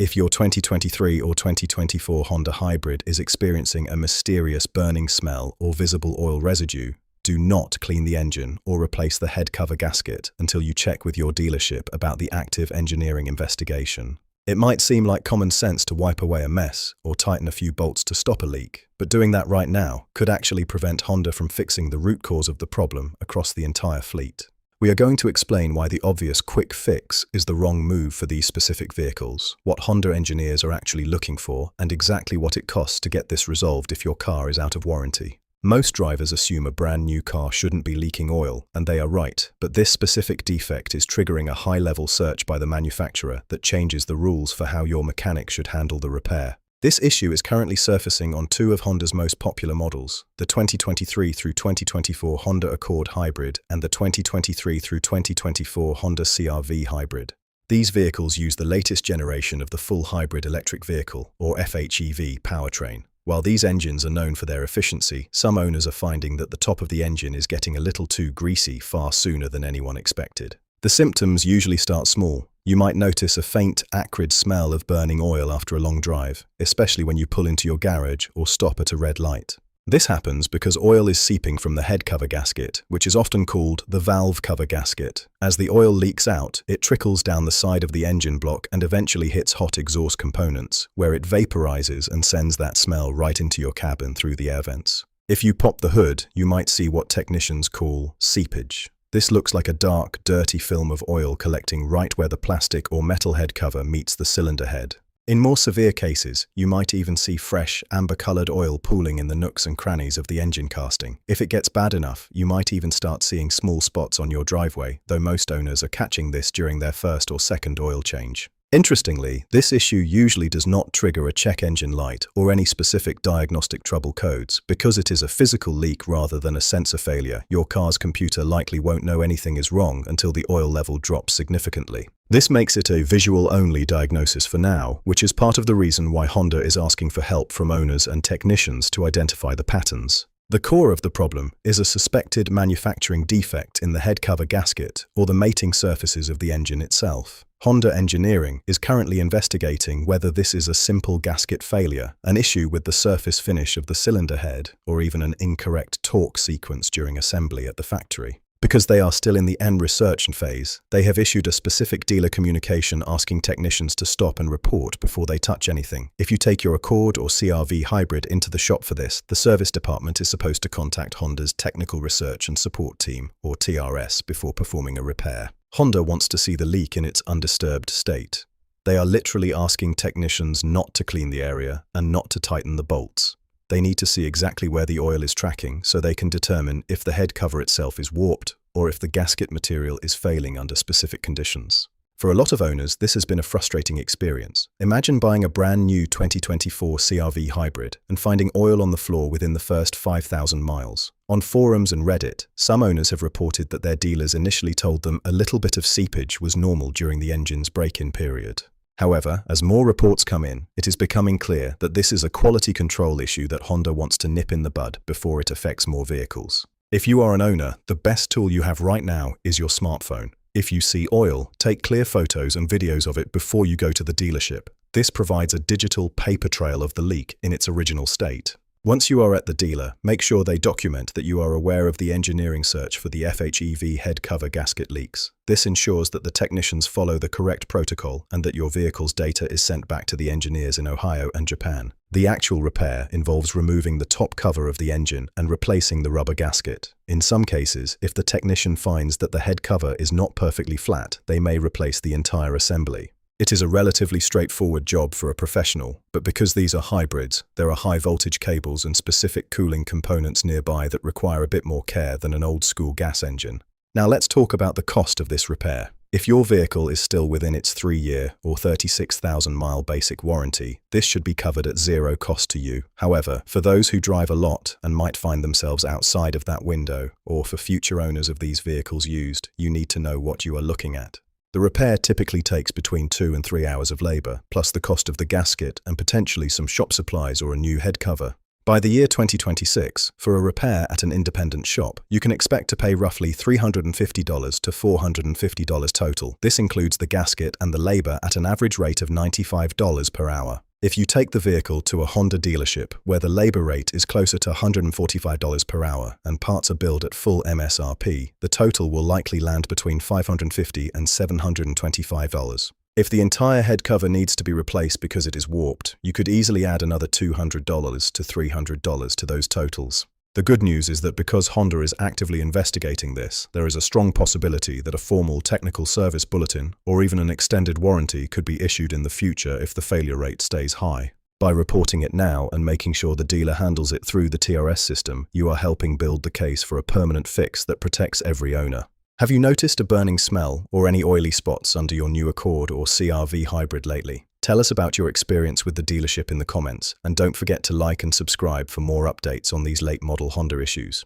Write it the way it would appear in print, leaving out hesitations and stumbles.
If your 2023 or 2024 Honda Hybrid is experiencing a mysterious burning smell or visible oil residue, do not clean the engine or replace the head cover gasket until you check with your dealership about the active engineering investigation. It might seem like common sense to wipe away a mess or tighten a few bolts to stop a leak, but doing that right now could actually prevent Honda from fixing the root cause of the problem across the entire fleet. We are going to explain why the obvious quick fix is the wrong move for these specific vehicles, what Honda engineers are actually looking for, and exactly what it costs to get this resolved if your car is out of warranty. Most drivers assume a brand new car shouldn't be leaking oil, and they are right, but this specific defect is triggering a high-level search by the manufacturer that changes the rules for how your mechanic should handle the repair. This issue is currently surfacing on two of Honda's most popular models, the 2023 through 2024 Honda Accord Hybrid and the 2023 through 2024 Honda CR-V Hybrid. These vehicles use the latest generation of the full hybrid electric vehicle, or FHEV, powertrain. While these engines are known for their efficiency, some owners are finding that the top of the engine is getting a little too greasy far sooner than anyone expected. The symptoms usually start small. You might notice a faint, acrid smell of burning oil after a long drive, especially when you pull into your garage or stop at a red light. This happens because oil is seeping from the head cover gasket, which is often called the valve cover gasket. As the oil leaks out, it trickles down the side of the engine block and eventually hits hot exhaust components, where it vaporizes and sends that smell right into your cabin through the air vents. If you pop the hood, you might see what technicians call seepage. This looks like a dark, dirty film of oil collecting right where the plastic or metal head cover meets the cylinder head. In more severe cases, you might even see fresh, amber-colored oil pooling in the nooks and crannies of the engine casting. If it gets bad enough, you might even start seeing small spots on your driveway, though most owners are catching this during their first or second oil change. Interestingly, this issue usually does not trigger a check engine light or any specific diagnostic trouble codes. Because it is a physical leak rather than a sensor failure, your car's computer likely won't know anything is wrong until the oil level drops significantly. This makes it a visual-only diagnosis for now, which is part of the reason why Honda is asking for help from owners and technicians to identify the patterns. The core of the problem is a suspected manufacturing defect in the head cover gasket or the mating surfaces of the engine itself. Honda Engineering is currently investigating whether this is a simple gasket failure, an issue with the surface finish of the cylinder head, or even an incorrect torque sequence during assembly at the factory. Because they are still in the end research phase, they have issued a specific dealer communication asking technicians to stop and report before they touch anything. If you take your Accord or CR-V Hybrid into the shop for this, the service department is supposed to contact Honda's Technical Research and Support Team, or TRS, before performing a repair. Honda wants to see the leak in its undisturbed state. They are literally asking technicians not to clean the area and not to tighten the bolts. They need to see exactly where the oil is tracking so they can determine if the head cover itself is warped or if the gasket material is failing under specific conditions. For a lot of owners, this has been a frustrating experience. Imagine buying a brand new 2024 CR-V Hybrid and finding oil on the floor within the first 5,000 miles. On forums and Reddit, some owners have reported that their dealers initially told them a little bit of seepage was normal during the engine's break-in period. However, as more reports come in, it is becoming clear that this is a quality control issue that Honda wants to nip in the bud before it affects more vehicles. If you are an owner, the best tool you have right now is your smartphone. If you see oil, take clear photos and videos of it before you go to the dealership. This provides a digital paper trail of the leak in its original state. Once you are at the dealer, make sure they document that you are aware of the engineering search for the FHEV head cover gasket leaks. This ensures that the technicians follow the correct protocol and that your vehicle's data is sent back to the engineers in Ohio and Japan. The actual repair involves removing the top cover of the engine and replacing the rubber gasket. In some cases, if the technician finds that the head cover is not perfectly flat, they may replace the entire assembly. It is a relatively straightforward job for a professional, but because these are hybrids, there are high-voltage cables and specific cooling components nearby that require a bit more care than an old-school gas engine. Now let's talk about the cost of this repair. If your vehicle is still within its 3-year or 36,000-mile basic warranty, this should be covered at zero cost to you. However, for those who drive a lot and might find themselves outside of that window, or for future owners of these vehicles used, you need to know what you are looking at. The repair typically takes between 2 and 3 hours of labor, plus the cost of the gasket and potentially some shop supplies or a new head cover. By the year 2026, for a repair at an independent shop, you can expect to pay roughly $350 to $450 total. This includes the gasket and the labor at an average rate of $95 per hour. If you take the vehicle to a Honda dealership where the labor rate is closer to $145 per hour and parts are billed at full MSRP, the total will likely land between $550 and $725. If the entire head cover needs to be replaced because it is warped, you could easily add another $200 to $300 to those totals. The good news is that because Honda is actively investigating this, there is a strong possibility that a formal technical service bulletin or even an extended warranty could be issued in the future if the failure rate stays high. By reporting it now and making sure the dealer handles it through the TRS system, you are helping build the case for a permanent fix that protects every owner. Have you noticed a burning smell or any oily spots under your new Accord or CR-V hybrid lately? Tell us about your experience with the dealership in the comments, and don't forget to like and subscribe for more updates on these late model Honda issues.